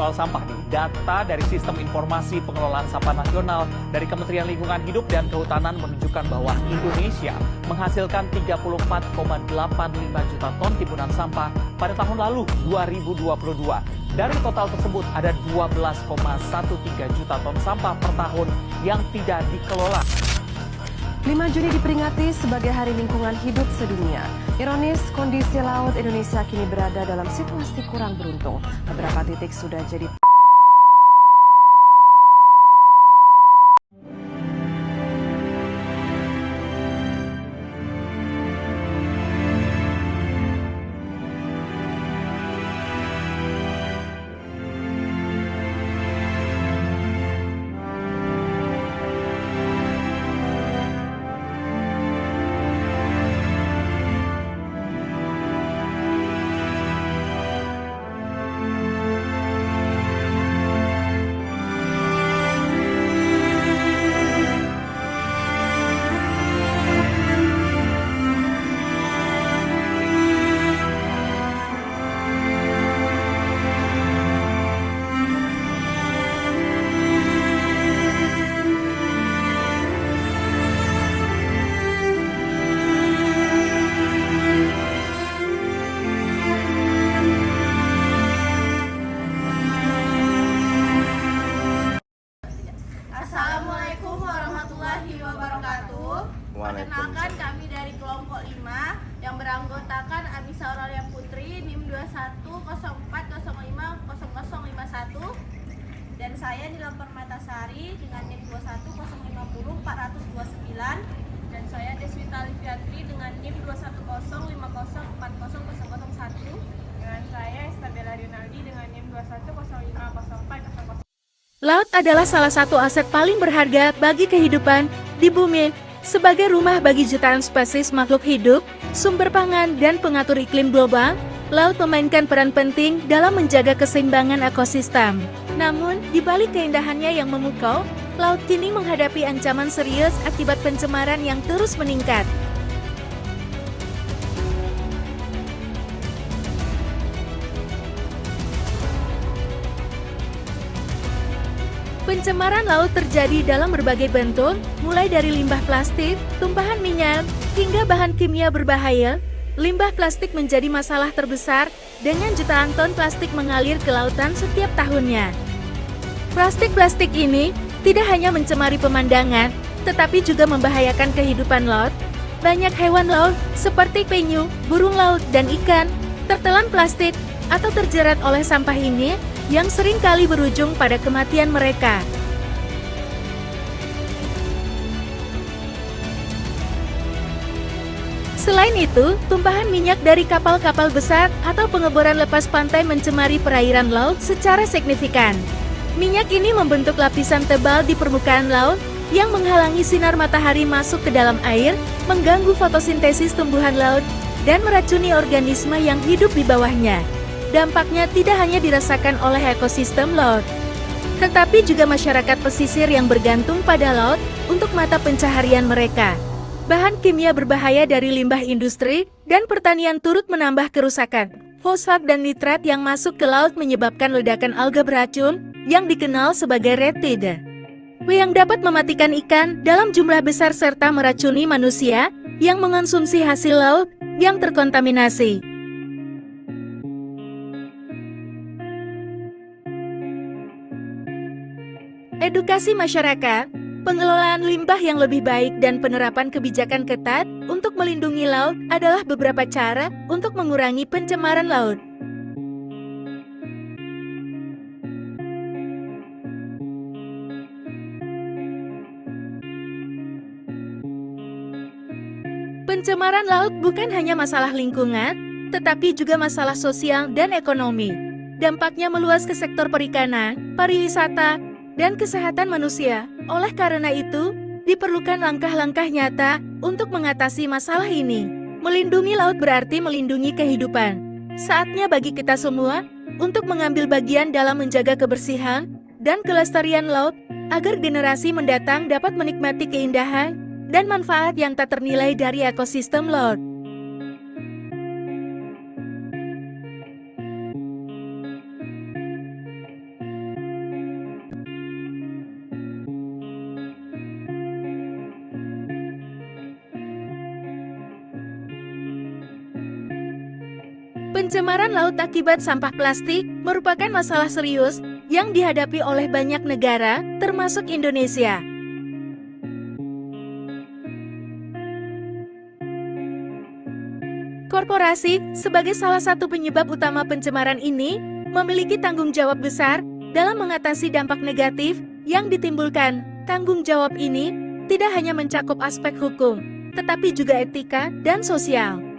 soal sampah nih. Data dari Sistem Informasi Pengelolaan Sampah Nasional dari Kementerian Lingkungan Hidup dan Kehutanan menunjukkan bahwa Indonesia menghasilkan 34,85 juta ton timbunan sampah pada tahun lalu 2022. Dari total tersebut ada 12,13 juta ton sampah per tahun yang tidak dikelola. 5 Juni diperingati sebagai Hari Lingkungan Hidup Sedunia. Ironis, kondisi laut Indonesia kini berada dalam situasi kurang beruntung. Beberapa titik sudah jadi Assalamualaikum warahmatullahi wabarakatuh. Perkenalkan kami dari kelompok 5 yang beranggotakan Amisa Aurelia Putri NIM 2104050051 dan saya Nila Permatasari dengan NIM 210500429 dan saya Deswita Liviatri dengan NIM 21050404001 dengan saya Estabella Rinaldi dengan NIM 210504040. Laut adalah salah satu aset paling berharga bagi kehidupan di bumi. Sebagai rumah bagi jutaan spesies makhluk hidup, sumber pangan, dan pengatur iklim global, laut memainkan peran penting dalam menjaga keseimbangan ekosistem. Namun, di balik keindahannya yang memukau, laut kini menghadapi ancaman serius akibat pencemaran yang terus meningkat. Pencemaran laut terjadi dalam berbagai bentuk, mulai dari limbah plastik, tumpahan minyak, hingga bahan kimia berbahaya. Limbah plastik menjadi masalah terbesar, dengan jutaan ton plastik mengalir ke lautan setiap tahunnya. Plastik-plastik ini tidak hanya mencemari pemandangan, tetapi juga membahayakan kehidupan laut. Banyak hewan laut, seperti penyu, burung laut, dan ikan, tertelan plastik atau terjerat oleh sampah ini, yang sering kali berujung pada kematian mereka. Selain itu, tumpahan minyak dari kapal-kapal besar atau pengeboran lepas pantai mencemari perairan laut secara signifikan. Minyak ini membentuk lapisan tebal di permukaan laut yang menghalangi sinar matahari masuk ke dalam air, mengganggu fotosintesis tumbuhan laut, dan meracuni organisme yang hidup di bawahnya. Dampaknya tidak hanya dirasakan oleh ekosistem laut, tetapi juga masyarakat pesisir yang bergantung pada laut untuk mata pencaharian mereka. Bahan kimia berbahaya dari limbah industri dan pertanian turut menambah kerusakan. Fosfat dan nitrat yang masuk ke laut menyebabkan ledakan alga beracun yang dikenal sebagai red tide, yang dapat mematikan ikan dalam jumlah besar serta meracuni manusia yang mengonsumsi hasil laut yang terkontaminasi. Edukasi masyarakat, pengelolaan limbah yang lebih baik dan penerapan kebijakan ketat untuk melindungi laut adalah beberapa cara untuk mengurangi pencemaran laut. Pencemaran laut bukan hanya masalah lingkungan, tetapi juga masalah sosial dan ekonomi. Dampaknya meluas ke sektor perikanan, pariwisata, dan kesehatan manusia. Oleh karena itu, diperlukan langkah-langkah nyata untuk mengatasi masalah ini. Melindungi laut berarti melindungi kehidupan. Saatnya bagi kita semua untuk mengambil bagian dalam menjaga kebersihan dan kelestarian laut agar generasi mendatang dapat menikmati keindahan dan manfaat yang tak ternilai dari ekosistem laut. Pencemaran laut akibat sampah plastik merupakan masalah serius yang dihadapi oleh banyak negara, termasuk Indonesia. Korporasi, sebagai salah satu penyebab utama pencemaran ini, memiliki tanggung jawab besar dalam mengatasi dampak negatif yang ditimbulkan. Tanggung jawab ini tidak hanya mencakup aspek hukum, tetapi juga etika dan sosial.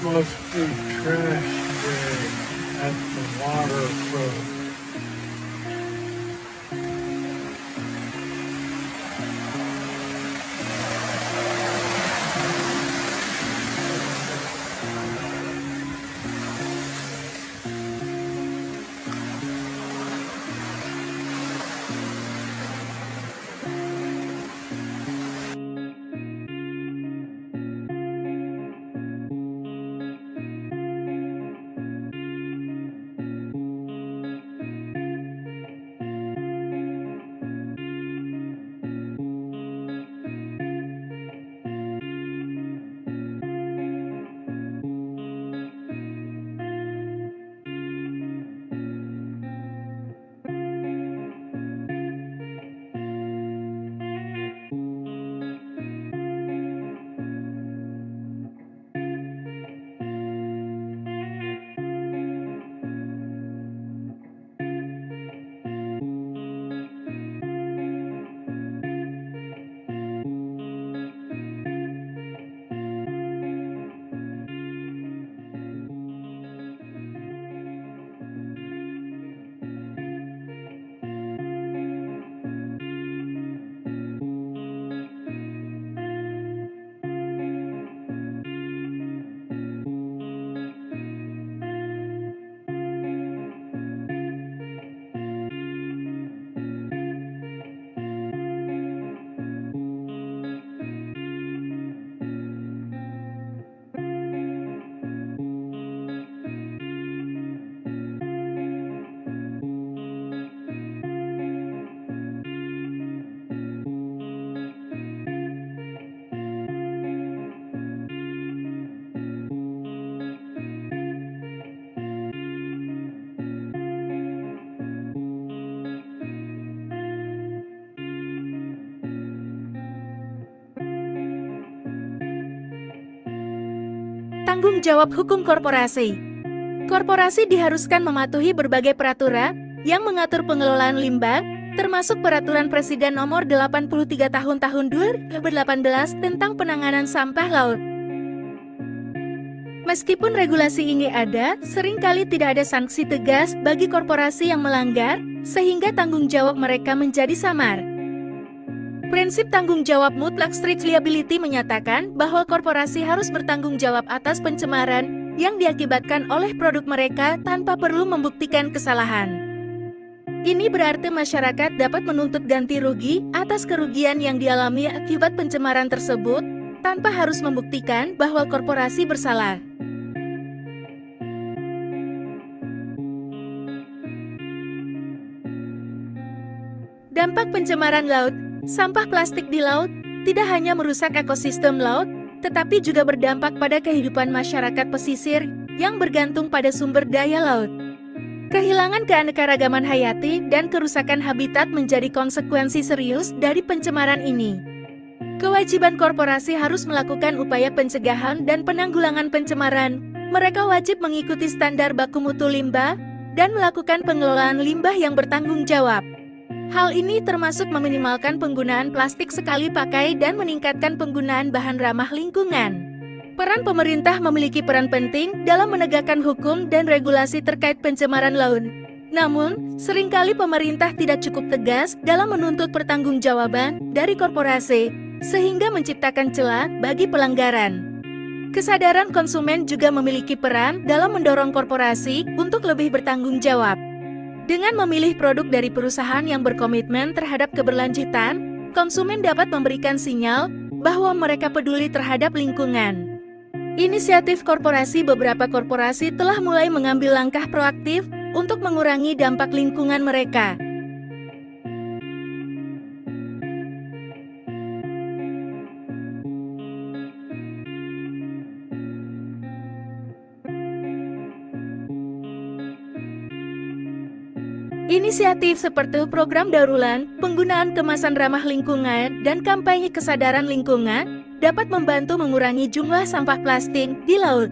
Must be trash day at the waterfront. Tanggung jawab hukum korporasi. Korporasi diharuskan mematuhi berbagai peraturan yang mengatur pengelolaan limbah, termasuk Peraturan Presiden Nomor 83 Tahun 2018 tentang penanganan sampah laut. Meskipun regulasi ini ada, seringkali tidak ada sanksi tegas bagi korporasi yang melanggar, sehingga tanggung jawab mereka menjadi samar. Prinsip tanggung jawab mutlak strict liability menyatakan bahwa korporasi harus bertanggung jawab atas pencemaran yang diakibatkan oleh produk mereka tanpa perlu membuktikan kesalahan. Ini berarti masyarakat dapat menuntut ganti rugi atas kerugian yang dialami akibat pencemaran tersebut tanpa harus membuktikan bahwa korporasi bersalah. Dampak pencemaran laut, sampah plastik di laut tidak hanya merusak ekosistem laut, tetapi juga berdampak pada kehidupan masyarakat pesisir yang bergantung pada sumber daya laut. Kehilangan keanekaragaman hayati dan kerusakan habitat menjadi konsekuensi serius dari pencemaran ini. Kewajiban korporasi harus melakukan upaya pencegahan dan penanggulangan pencemaran. Mereka wajib mengikuti standar baku mutu limbah dan melakukan pengelolaan limbah yang bertanggung jawab. Hal ini termasuk meminimalkan penggunaan plastik sekali pakai dan meningkatkan penggunaan bahan ramah lingkungan. Peran pemerintah memiliki peran penting dalam menegakkan hukum dan regulasi terkait pencemaran laut. Namun, seringkali pemerintah tidak cukup tegas dalam menuntut pertanggungjawaban dari korporasi, sehingga menciptakan celah bagi pelanggaran. Kesadaran konsumen juga memiliki peran dalam mendorong korporasi untuk lebih bertanggung jawab. Dengan memilih produk dari perusahaan yang berkomitmen terhadap keberlanjutan, konsumen dapat memberikan sinyal bahwa mereka peduli terhadap lingkungan. Inisiatif beberapa korporasi telah mulai mengambil langkah proaktif untuk mengurangi dampak lingkungan mereka. Inisiatif seperti program daur ulang, penggunaan kemasan ramah lingkungan, dan kampanye kesadaran lingkungan dapat membantu mengurangi jumlah sampah plastik di laut.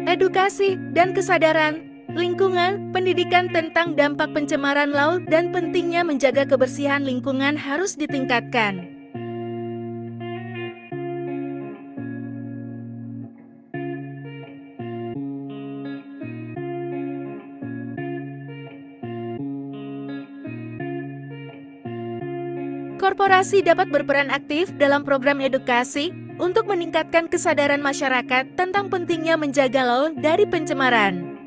Edukasi dan kesadaran lingkungan, pendidikan tentang dampak pencemaran laut dan pentingnya menjaga kebersihan lingkungan harus ditingkatkan. Korporasi dapat berperan aktif dalam program edukasi untuk meningkatkan kesadaran masyarakat tentang pentingnya menjaga laut dari pencemaran.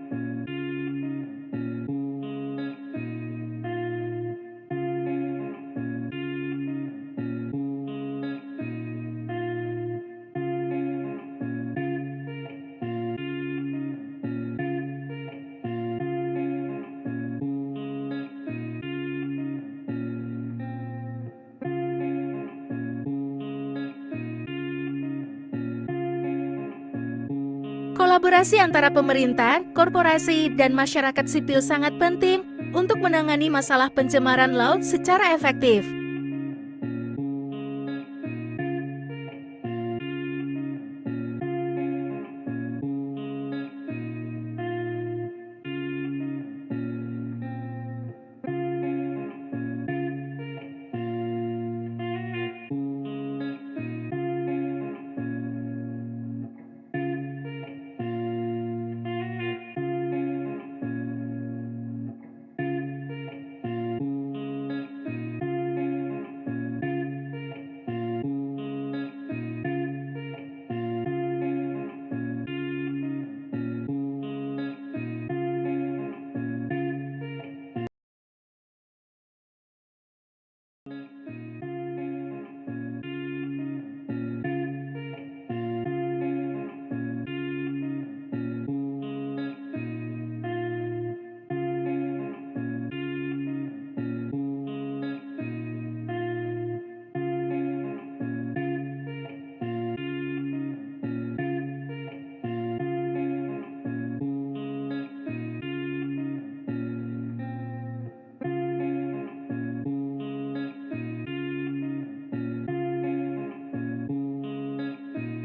Kolaborasi antara pemerintah, korporasi, dan masyarakat sipil sangat penting untuk menangani masalah pencemaran laut secara efektif.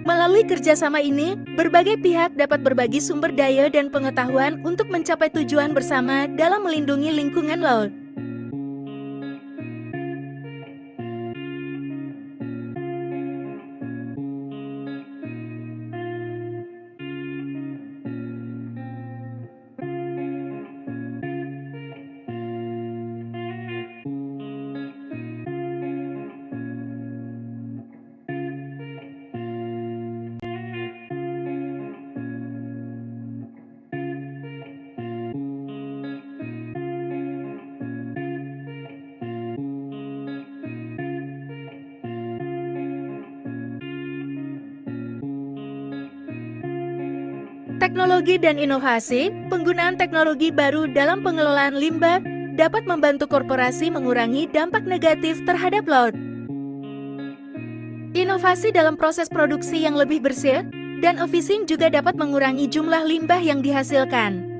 Melalui kerjasama ini, berbagai pihak dapat berbagi sumber daya dan pengetahuan untuk mencapai tujuan bersama dalam melindungi lingkungan laut. Teknologi dan inovasi, penggunaan teknologi baru dalam pengelolaan limbah dapat membantu korporasi mengurangi dampak negatif terhadap laut. Inovasi dalam proses produksi yang lebih bersih dan efisien juga dapat mengurangi jumlah limbah yang dihasilkan.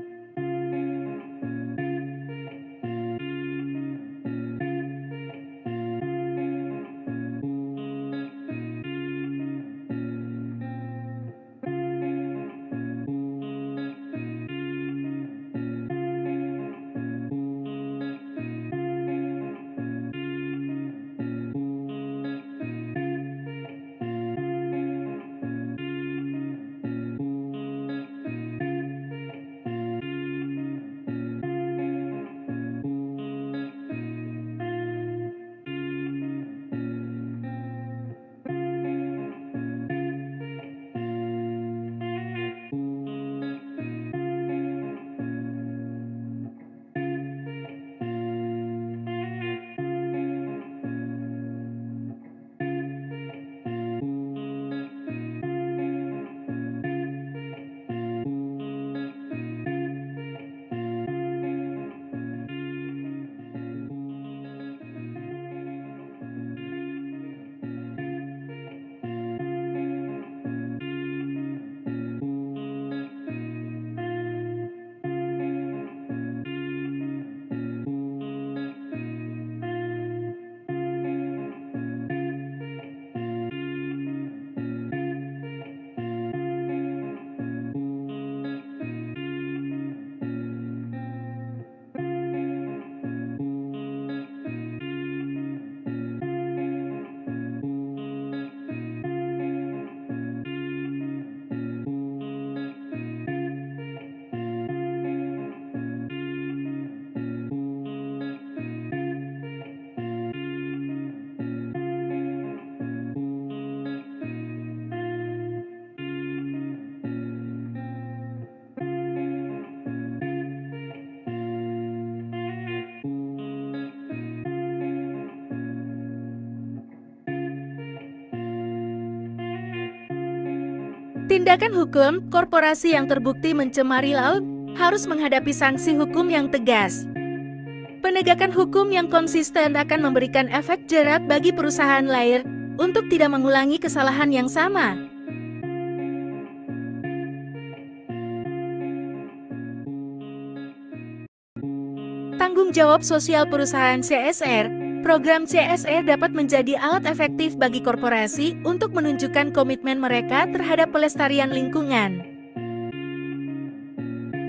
Tindakan hukum korporasi yang terbukti mencemari laut harus menghadapi sanksi hukum yang tegas. Penegakan hukum yang konsisten akan memberikan efek jerat bagi perusahaan lain untuk tidak mengulangi kesalahan yang sama. Tanggung jawab sosial perusahaan CSR. Program CSR dapat menjadi alat efektif bagi korporasi untuk menunjukkan komitmen mereka terhadap pelestarian lingkungan.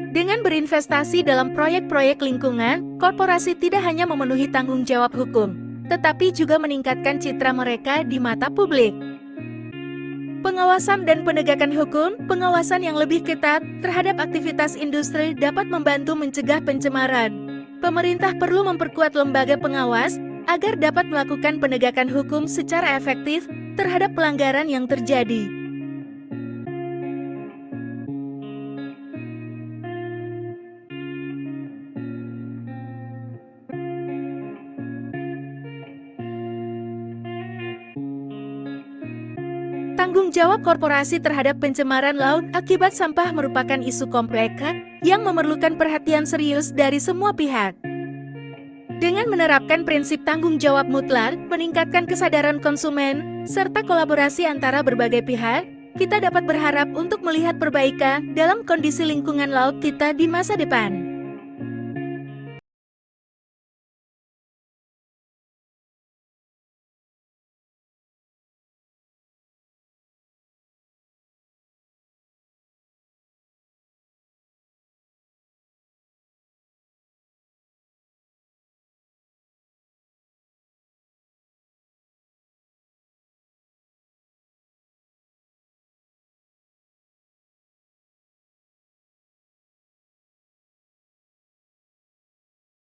Dengan berinvestasi dalam proyek-proyek lingkungan, korporasi tidak hanya memenuhi tanggung jawab hukum, tetapi juga meningkatkan citra mereka di mata publik. Pengawasan dan penegakan hukum, pengawasan yang lebih ketat terhadap aktivitas industri dapat membantu mencegah pencemaran. Pemerintah perlu memperkuat lembaga pengawas agar dapat melakukan penegakan hukum secara efektif terhadap pelanggaran yang terjadi. Tanggung jawab korporasi terhadap pencemaran laut akibat sampah merupakan isu kompleks yang memerlukan perhatian serius dari semua pihak. Dengan menerapkan prinsip tanggung jawab mutlak, meningkatkan kesadaran konsumen, serta kolaborasi antara berbagai pihak, kita dapat berharap untuk melihat perbaikan dalam kondisi lingkungan laut kita di masa depan.